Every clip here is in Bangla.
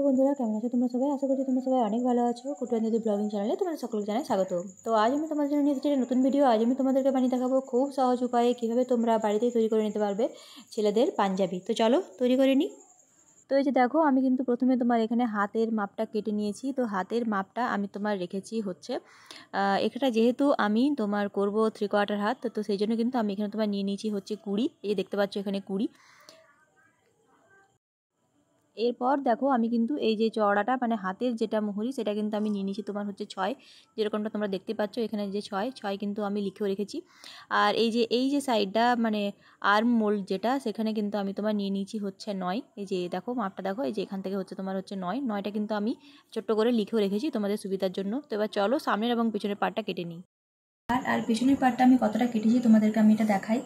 হ্যালো বন্ধুরা, কেমন আছো তোমরা সবাই? আশা করছি তোমরা সবাই অনেক ভালো আছো। কুটুয়াঞ্জলি ব্লগিং চ্যানেলে তোমাদের সকলকে জানাই স্বাগত। তো আজ আমি তোমাদের জন্য নিয়ে এসেছি একটা নতুন ভিডিও। আজ আমি তোমাদেরকে বানিয়ে দেখাবো খুব সহজ উপায়ে কীভাবে তোমরা বাড়িতেই তৈরি করে নিতে পারবে ছেলেদের পাঞ্জাবি। তো চলো তৈরি করে নিই। তো এই যে দেখো, আমি কিন্তু প্রথমে তোমার এখানে হাতের মাপটা কেটে নিয়েছি। তো হাতের মাপটা আমি তোমার রেখেছি হচ্ছে এখানটা, যেহেতু আমি তোমার করব 3/4 হাত, তো সেই জন্য কিন্তু আমি এখানে তোমার নিয়ে নিয়েছি হচ্ছে 20। এই দেখতে পাচ্ছ এখানে 20। এরপর দেখো, আমি কিন্তু এই যে চওড়াটা মানে হাতের যেটা মুহুরি সেটা কিন্তু আমি নিয়ে নিয়েছি তোমার হচ্ছে 6, যেরকমটা তোমরা দেখতে পাচ্ছ এখানে যে 6 কিন্তু আমি লিখেও রেখেছি। আর এই যে সাইডটা মানে আর্ম মোল্ড যেটা, সেখানে কিন্তু আমি তোমার নিয়ে নিয়েছি হচ্ছে 9। এই যে দেখো মাপটা দেখো, এই যে এখান থেকে হচ্ছে তোমার হচ্ছে 9টা কিন্তু আমি ছোট্ট করে লিখেও রেখেছি তোমাদের সুবিধার জন্য। তো এবার চলো সামনের এবং পিছনের পার্টটা কেটে নিই। আর পিছনের পার্টটা আমি কতটা কেটেছি তোমাদেরকে আমি এটা দেখাই।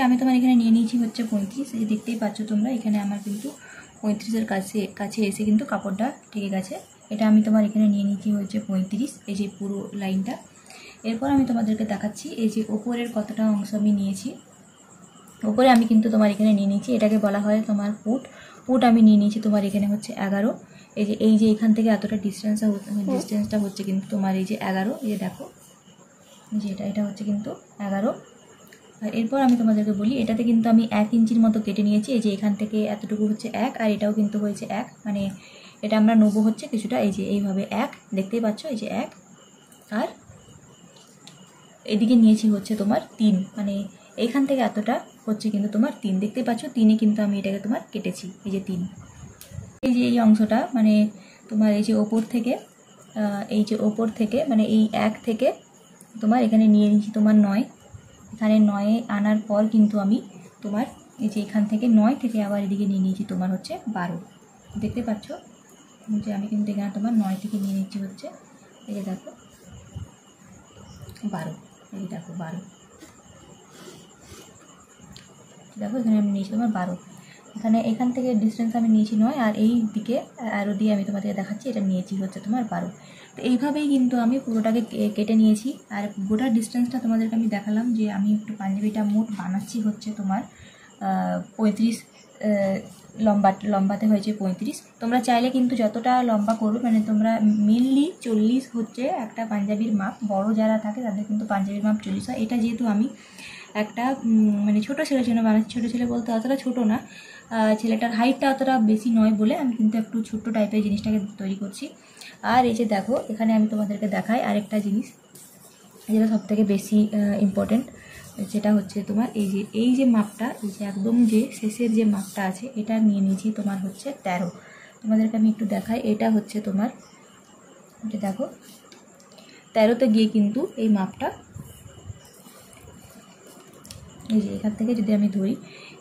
আমি তোমার এখানে নিয়ে নিয়েছি হচ্ছে 35। এই দেখতেই পাচ্ছ তোমরা, এখানে আমার কিন্তু 35-এর কাছে এসে কিন্তু কাপড়টা ঠেকে গেছে। এটা আমি তোমার এখানে নিয়ে নিয়েছি হচ্ছে 35, এই যে পুরো লাইনটা। এরপর আমি তোমাদেরকে দেখাচ্ছি এই যে ওপরের কতটা অংশ আমি নিয়েছি। ওপরে আমি কিন্তু তোমার এখানে নিয়ে নিয়েছি, এটাকে বলা হয় তোমার পুট আমি নিয়ে নিয়েছি তোমার এখানে হচ্ছে 11। এই যে এখান থেকে এতটা ডিস্টেন্সটা হচ্ছে কিন্তু তোমার এই যে 11। এই যে দেখো, যে এটা হচ্ছে কিন্তু 11। আর এরপর আমি তোমাদেরকে বলি, এটাতে কিন্তু আমি 1 ইঞ্চির মতো কেটে নিয়েছি। এই যে এখান থেকে এতটুকু হচ্ছে 1, আর এটাও কিন্তু হয়েছে 1, মানে এটা আমরা নেবো হচ্ছে কিছুটা এই যে এইভাবে 1, দেখতেই পাচ্ছ এই যে 1। আর এদিকে নিয়েছি হচ্ছে তোমার 3, মানে এইখান থেকে এতটা হচ্ছে কিন্তু তোমার 3, দেখতেই পাচ্ছ 3-এ কিন্তু আমি এটাকে তোমার কেটেছি এই যে 3। এই যে এই অংশটা মানে তোমার এই যে ওপর থেকে মানে এই 1 থেকে তোমার এখানে নিয়ে নিয়েছি তোমার 9। এখানে 9-এ আনার পর কিন্তু আমি তোমার এই যে এখান থেকে 9 থেকে আবার এদিকে নিয়ে নিয়েছি তোমার হচ্ছে 12, দেখতে পাচ্ছ যে আমি কিন্তু এখানে তোমার 9 থেকে নিয়ে নিচ্ছি হচ্ছে এই যে দেখো 12। এই যে দেখো 12, দেখো এখানে আমি নিয়েছি তোমার 12। এখান থেকে ডিস্টেন্স আমি নিয়েছি 9, আর এই দিকে আরও দিয়ে আমি তোমাদেরকে দেখাচ্ছি এটা নিয়েছি হচ্ছে তোমার 12। তো এইভাবেই কিন্তু আমি পুরোটাকে কেটে নিয়েছি। আর গোটা ডিস্টেন্সটা তোমাদেরকে আমি দেখালাম যে আমি একটু পাঞ্জাবিটা মোট বানাচ্ছি হচ্ছে তোমার 35, লম্বাতে হয়েছে 35। তোমরা চাইলে কিন্তু যতটা লম্বা করবে মানে তোমরা মেনলি 40 হচ্ছে একটা পাঞ্জাবির মাপ। বড় যারা থাকে তাদের কিন্তু পাঞ্জাবির মাপ 40 হয়। এটা যেহেতু আমি একটা মানে ছোটো ছেলের জন্য বানাচ্ছি, ছোটো ছেলে বলতে অতটা ছোটো না, ছেলেটার হাইটটা অতটা বেশি নয় বলে আমি কিন্তু একটু ছোট্ট টাইপের জিনিসটাকে তৈরি করছি। আর এই যে দেখো, এখানে আমি তোমাদেরকে দেখাই আরেকটা জিনিস যেটা সবথেকে বেশি ইম্পর্টেন্ট, যেটা হচ্ছে তোমার এই যে মাপটা, এই যে একদম যে শেষের যে মাপটা আছে এটা নিয়ে নিয়েছি তোমার হচ্ছে 13। তোমাদেরকে আমি একটু দেখাই, এটা হচ্ছে তোমার এটা দেখো 13তে গিয়ে কিন্তু এই মাপটা, এই যে এখান থেকে যদি আমি ধরি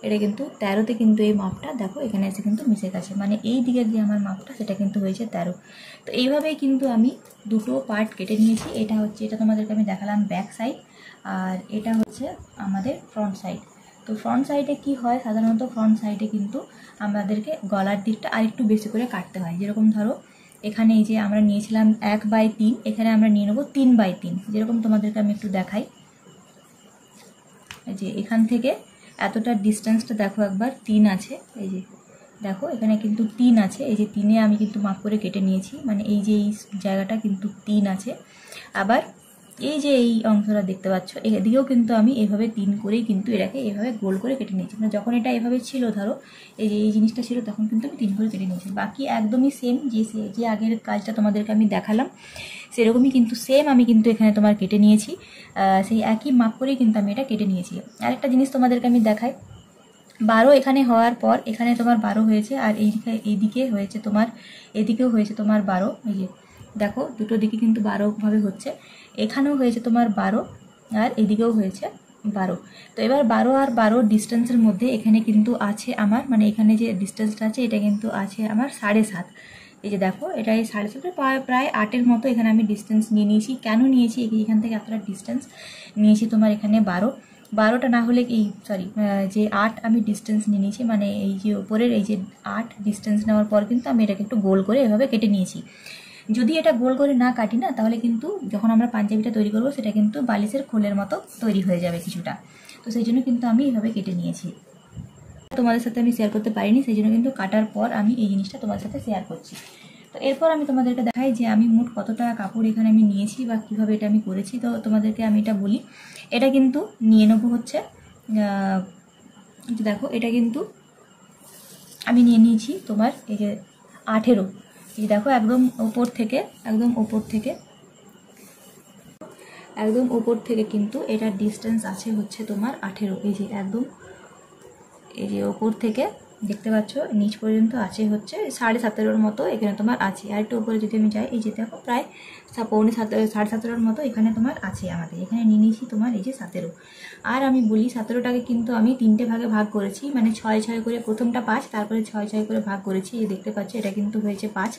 এটা কিন্তু 13তে কিন্তু এই মাপটা দেখো এখানে এসে কিন্তু মিশে গেছে, মানে এই দিকের যে আমার মাপটা সেটা কিন্তু হয়েছে 13। তো এইভাবেই কিন্তু আমি দুটো পার্ট কেটে নিয়েছি। এটা তোমাদেরকে আমি দেখালাম ব্যাক সাইড, আর এটা হচ্ছে আমাদের ফ্রন্ট সাইড। তো ফ্রন্ট সাইডে কি হয়, সাধারণত ফ্রন্ট সাইডে কিন্তু আমাদেরকে গলার দিকটা আর একটু বেশি করে কাটতে হয়। যেরকম ধরো এখানে এই যে আমরা নিয়েছিলাম 1/3, এখানে আমরা নিয়ে নেবো 3/3। যেরকম তোমাদেরকে আমি একটু দেখাই, এই যে এখান থেকে এতটা ডিস্টেন্সটা দেখো একবার 3 আছে, এই যে দেখো এখানে কিন্তু 3 আছে। এই যে 3-এ আমি কিন্তু মাপ করে কেটে নিয়েছি, মানে এই যে এই জায়গাটা কিন্তু 3 আছে। আবার এই যে এই অংশটা দেখতে পাচ্ছ এদিকেও কিন্তু আমি এভাবে 3 করেই কিন্তু এটাকে এভাবে গোল করে কেটে নিয়েছি। মানে যখন এটা এভাবে ছিল, ধরো এই যে এই জিনিসটা ছিল, তখন কিন্তু আমি 3 করে কেটে নিয়েছি। বাকি একদমই সেম যে আগের কাজটা তোমাদেরকে আমি দেখালাম সেরকমই কিন্তু সেম আমি কিন্তু এখানে তোমার কেটে নিয়েছি, সেই একই মাপ করেই কিন্তু আমি এটা কেটে নিয়েছি। আরেকটা জিনিস তোমাদেরকে আমি দেখাই, 12 এখানে হওয়ার পর এখানে তোমার 12 হয়েছে, আর এইদিকে হয়েছে তোমার, এদিকেও হয়েছে তোমার 12। এই যে দেখো দুটো দিকে কিন্তু 12ভাবে হচ্ছে, এখানেও হয়েছে তোমার 12 আর এদিকেও হয়েছে 12। তো এবার 12 আর 12 ডিস্টেন্সের মধ্যে এখানে কিন্তু আছে আমার, মানে এখানে যে ডিস্টেন্সটা আছে এটা কিন্তু আছে আমার 7.5। এই যে দেখো এটা এই 7.5 প্রায় 8-এর মতো এখানে আমি ডিস্টেন্স নিয়ে নিয়েছি। কেন নিয়েছি, এখান থেকে এতটা ডিস্টেন্স নিয়েছি তোমার এখানে 12টা না হলে যে 8 আমি ডিস্টেন্স নিয়ে নিয়েছি, মানে এই যে ওপরের এই যে 8 ডিস্টেন্স নেওয়ার পর কিন্তু আমি এটাকে একটু গোল করে এভাবে কেটে নিয়েছি। যদি এটা গোল করে না কাটি না, তাহলে কিন্তু যখন আমরা পাঞ্জাবিটা তৈরি করবো সেটা কিন্তু বালিশের খোলের মতো তৈরি হয়ে যাবে কিছুটা। তো সেই জন্য কিন্তু আমি এভাবে কেটে নিয়েছি। তোমাদের সাথে আমি শেয়ার করতে পারিনি, সেই জন্য কিন্তু কাটার পর আমি এই জিনিসটা তোমাদের সাথে শেয়ার করছি। তো এরপর আমি তোমাদেরকে দেখাই যে আমি মোট কতটা কাপড় এখানে আমি নিয়েছি বা কীভাবে এটা আমি করেছি। তো তোমাদেরকে আমি এটা বলি, এটা কিন্তু নিয়ে নেবো হচ্ছে দেখো, এটা কিন্তু আমি নিয়ে নিয়েছি তোমার এই যে 18। এই দেখো একদম ওপর থেকে একদম ওপর থেকে কিন্তু এটার ডিস্টেন্স আছে হচ্ছে তোমার 18। এই যে একদম এই যে ওপর থেকে দেখতে পাচ্ছ নিচ পর্যন্ত আছে হচ্ছে 17.5 মতো এখানে তোমার আছে। আর একটু উপরে যদি আমি যাই, এই যে দেখো প্রায় 17.5 মতো এখানে তোমার আছে। আমাদের এখানে নিয়ে নিয়েছি তোমার এই যে 17। আর আমি বলি 17টাকে কিন্তু আমি 3টে ভাগে ভাগ করেছি, মানে 6 করে, প্রথমটা 5, তারপরে 6 করে ভাগ করেছি। এই দেখতে পাচ্ছ এটা কিন্তু হয়েছে 5।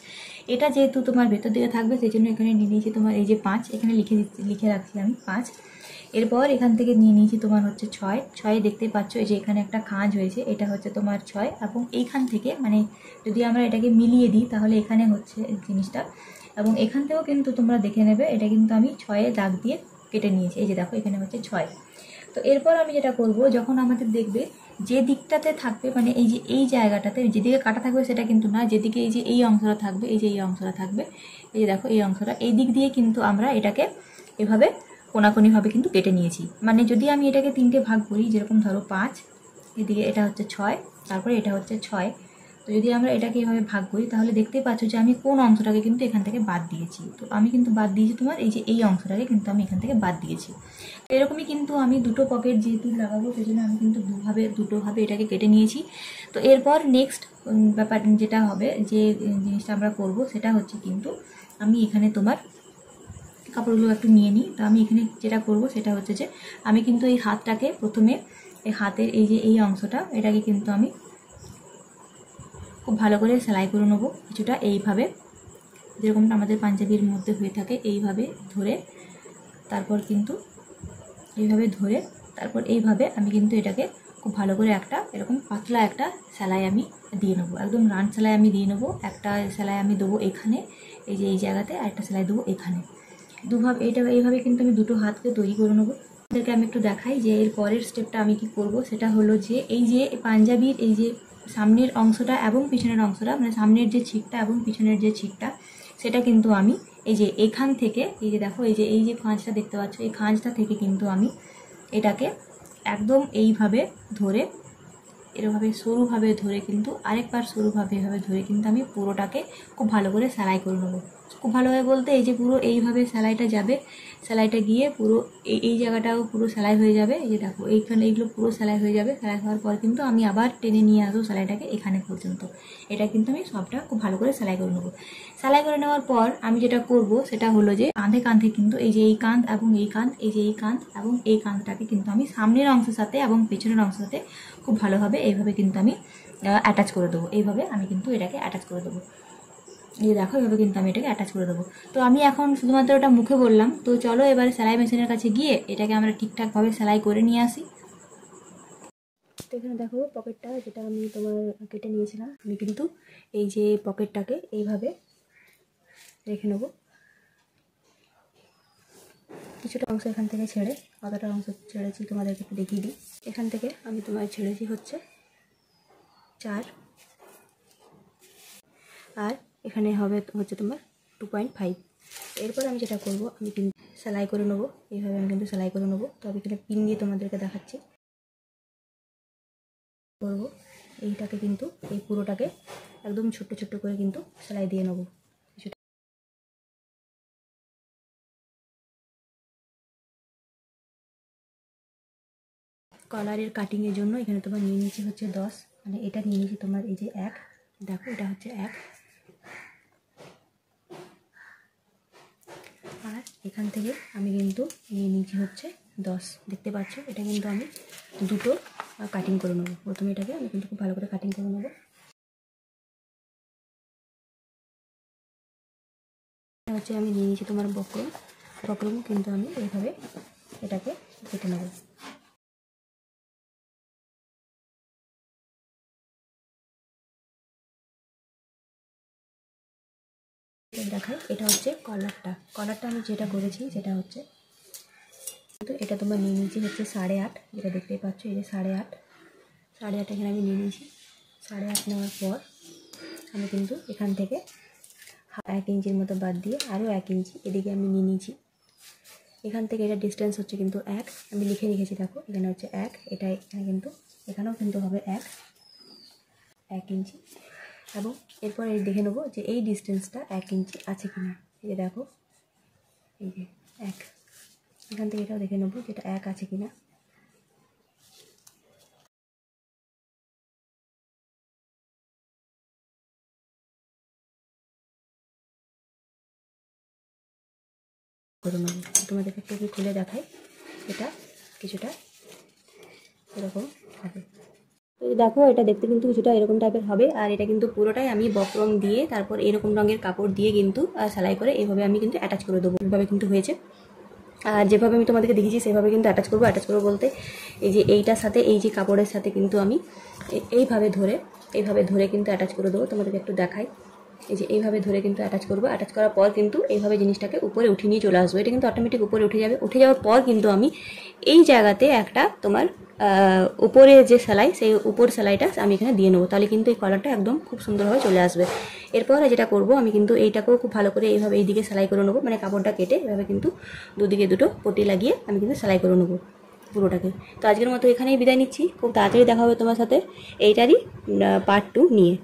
এটা যেহেতু তোমার ভেতর দিকে থাকবে সেই জন্য এখানে নিয়ে নিয়েছি তোমার এই যে 5, এখানে লিখে রাখছি আমি 5। এরপর এখান থেকে নিয়ে নিয়েছি তোমার হচ্ছে 6 দেখতে পাচ্ছ এই যে এখানে একটা খাঁজ হয়েছে, এটা হচ্ছে তোমার 6। এবং এইখান থেকে মানে যদি আমরা এটাকে মিলিয়ে দিই তাহলে এখানে হচ্ছে জিনিসটা, এবং এখান থেকেও কিন্তু তোমরা দেখে নেবে এটা কিন্তু আমি 6 দাগ দিয়ে কেটে নিয়েছি। এই যে দেখো এখানে হচ্ছে 6। তো এরপর আমি যেটা করব, যখন আমাদের দেখবে যে দিকটাতে থাকবে মানে এই যে এই জায়গাটাতে যেদিকে কাটা থাকবে সেটা কিন্তু না, যেদিকে এই যে এই অংশটা থাকবে, এই যে এই অংশটা থাকবে, এই যে দেখো এই অংশটা, এই দিক দিয়ে কিন্তু আমরা এটাকে এভাবে কোনাকুনিভাবে কিন্তু কেটে নিয়েছি। মানে যদি আমি এটাকে 3টে ভাগ করি, যেরকম ধরো 5, এদিকে এটা হচ্ছে 6, তারপরে এটা হচ্ছে 6। তো যদি আমরা এটাকে এভাবে ভাগ করি তাহলে দেখতেই পাচ্ছ যে আমি কোন অংশটাকে কিন্তু এখান থেকে বাদ দিয়েছি। তো আমি কিন্তু বাদ দিয়েছি তোমার এই যে এই অংশটাকে কিন্তু আমি এখান থেকে বাদ দিয়েছি। তো এরকমই কিন্তু আমি দুটো পকেট যেহেতু লাগাবো সেই জন্য আমি কিন্তু দুটোভাবে এটাকে কেটে নিয়েছি। তো এরপর নেক্সট ব্যাপার যেটা হবে, যে জিনিসটা আমরা করব সেটা হচ্ছে কিন্তু আমি এখানে তোমার কাপড়গুলো একটু নিয়ে নিই। তো আমি এখানে যেটা করব সেটা হচ্ছে যে আমি কিন্তু এই হাতটাকে প্রথমে এই হাতের এই যে এই অংশটা এটাকে কিন্তু আমি খুব ভালো করে সেলাই করে নেবো কিছুটা, এইভাবে যেরকমটা আমাদের পাঞ্জাবির মধ্যে হয়ে থাকে এইভাবে ধরে, তারপর কিন্তু এইভাবে ধরে তারপর এইভাবে আমি কিন্তু এটাকে খুব ভালো করে একটা এরকম পাতলা একটা সেলাই আমি দিয়ে নেবো, একদম রান সেলাই আমি দিয়ে নেবো। একটা সেলাই আমি দেবো এখানে এই যে এই জায়গাতে, আর একটা সেলাই দেবো এখানে, দুভাবে এইভাবে কিন্তু আমি দুটো হাতকে তৈরি করে নেবো। এটাকে আমি একটু দেখাই যে এর পরের স্টেপটা আমি কি করব। সেটা হলো যে এই যে পাঞ্জাবির এই যে সামনের অংশটা এবং পিছনের অংশটা, মানে সামনের যে ছিকটা এবং পিছনের যে ছিকটা, সেটা কিন্তু আমি এই যে এখান থেকে এই যে দেখো এই যে খাঁজটা দেখতে পাচ্ছ, এই খাঁজটা থেকে কিন্তু আমি এটাকে একদম এইভাবে ধরে এরভাবে সরুভাবে ধরে কিন্তু আরেকবার সরুভাবে এভাবে ধরে কিন্তু আমি পুরোটাকে খুব ভালো করে সেলাই করে নেবো। খুব ভালোভাবে বলতে এই যে পুরো এইভাবে সেলাইটা যাবে, সেলাইটা গিয়ে পুরো এই জায়গাটাও পুরো সেলাই হয়ে যাবে। এই যে দেখো এইখানে এইগুলো পুরো সেলাই হয়ে যাবে। সেলাই হওয়ার পর কিন্তু আমি আবার টেনে নিয়ে আসবো সেলাইটাকে এখানে পর্যন্ত। এটা কিন্তু আমি সবটা খুব ভালো করে সেলাই করে নেবো। সেলাই করে নেওয়ার পর আমি যেটা করব সেটা হলো যে কাঁধে কিন্তু এই যে এই কাঁধ এবং এই কাঁধ, এই যে এই কাঁধ এবং এই কাঁধটাকে কিন্তু আমি সামনের অংশের সাথে এবং পেছনের অংশের সাথে খুব ভালোভাবে এইভাবে কিন্তু আমি অ্যাটাচ করে দেবো। এইভাবে আমি কিন্তু এটাকে অ্যাটাচ করে দেবো। এই দেখো এভাবে কিন্তু আমি এটাকে অ্যাটাচ করে দেবো। তো আমি এখন শুধুমাত্র ওটা মুখে বললাম, তো চলো এবারে সেলাই মেশিনের কাছে গিয়ে এটাকে আমরা ঠিকঠাকভাবে সেলাই করে নিয়ে আসি। তো এখানে দেখো পকেটটা যেটা আমি তোমার কেটে নিয়েছিলাম, আমি কিন্তু এই যে পকেটটাকে এইভাবে রেখে নেবো। কিছুটা অংশ এখান থেকে ছেড়ে, কতটা অংশ ছেড়েছি তোমাদেরকে একটু দেখিয়ে দিই। এখান থেকে আমি তোমার ছেড়েছি হচ্ছে 4, আর এখানে হবে হচ্ছে তোমার 2.5। এরপর আমি যেটা করব, আমি কিন্তু সেলাই করে নেবো। এইভাবে আমি কিন্তু সেলাই করে নেবো। তো আমি এখানে পিন দিয়ে তোমাদেরকে দেখাচ্ছি করবো। এইটাকে কিন্তু এই পুরোটাকে একদম ছোট্ট ছোট্ট করে কিন্তু সেলাই দিয়ে নেবো। কলারের কাটিংয়ের জন্য এখানে তোমার নিয়ে নিয়েছি হচ্ছে 10, মানে এটা নিয়ে নিয়েছি তোমার এই যে 1, দেখো এটা হচ্ছে 1, আর এখান থেকে আমি কিন্তু নিয়ে নিয়েছি হচ্ছে 10। দেখতে পাচ্ছ এটা কিন্তু আমি দুটো কাটিং করে নেবো। প্রথমে এটাকে আমি কিন্তু খুব ভালো করে কাটিং করে নেবো। হচ্ছে আমি নিয়ে নিয়েছি তোমার বক্রম কিন্তু আমি এইভাবে এটাকে কেটে নেবো। দেখাই এটা হচ্ছে কলারটা আমি যেটা করেছি সেটা হচ্ছে, তো এটা তোমার নিয়ে নিয়েছি হচ্ছে 8.5, যেটা দেখতেই পাচ্ছ এই যে 8.5 8.5 এখানে আমি নিয়ে নিয়েছি। 8.5 নেওয়ার পর আমি কিন্তু এখান থেকে 1 ইঞ্চির মতো বাদ দিয়ে আরও 1 ইঞ্চি এদিকে আমি নিয়ে নিয়েছি। এখান থেকে এটা ডিস্টেন্স হচ্ছে কিন্তু 1, আমি লিখে রেখেছি, দেখো এখানে হচ্ছে 1, এটা এখানে কিন্তু এখানেও কিন্তু হবে 1 ইঞ্চি। এবং এরপর এই দেখে নেবো যে এই ডিস্টেন্সটা 1 ইঞ্চি আছে কিনা। এই যে দেখো, এই যে 1, এখান থেকে এটাও দেখে নেবো যেটা 1 আছে কিনা। করে নেবো, তোমাদেরকে একটু খুলে দেখাই, এটা কিছুটা এরকম হবে। তো দেখো এটা দেখতে কিন্তু কিছুটা এরকম টাইপের হবে। আর এটা কিন্তু পুরোটাই আমি বক্রম দিয়ে তারপর এরকম রঙের কাপড় দিয়ে কিন্তু সেলাই করে এইভাবে আমি কিন্তু অ্যাটাচ করে দেবো। এইভাবে কিন্তু হয়েছে। আর যেভাবে আমি তোমাদেরকে দেখেছি সেভাবে কিন্তু অ্যাটাচ করবো। অ্যাটাচ করবো বলতে এই যে এইটার সাথে এই যে কাপড়ের সাথে কিন্তু আমি এইভাবে ধরে কিন্তু অ্যাটাচ করে দেবো। তোমাদেরকে একটু দেখাই, এই যে এইভাবে ধরে কিন্তু অ্যাটাচ করবো। অ্যাটাচ করার পর কিন্তু এইভাবে জিনিসটাকে উপরে উঠিয়ে নিয়ে চলে আসবো। এটা কিন্তু অটোমেটিক উপরে উঠে যাবে। উঠে যাওয়ার পর কিন্তু আমি এই জায়গাতে একটা তোমার উপরে যে সেলাই, সেই উপর সেলাইটা আমি এখানে দিয়ে নেবো। তাহলে কিন্তু এই কলারটা একদম খুব সুন্দরভাবে চলে আসবে। এরপর যেটা করব, আমি কিন্তু এইটাকেও খুব ভালো করে এইভাবে এই দিকে সেলাই করে নেবো, মানে কাপড়টা কেটে এভাবে কিন্তু দুদিকে দুটো পটি লাগিয়ে আমি কিন্তু সেলাই করে নেবো পুরোটাকে। তো আজকের মতো এখানেই বিদায় নিচ্ছি। খুব তাড়াতাড়ি দেখা হবে তোমার সাথে এইটারই পার্ট 2 নিয়ে।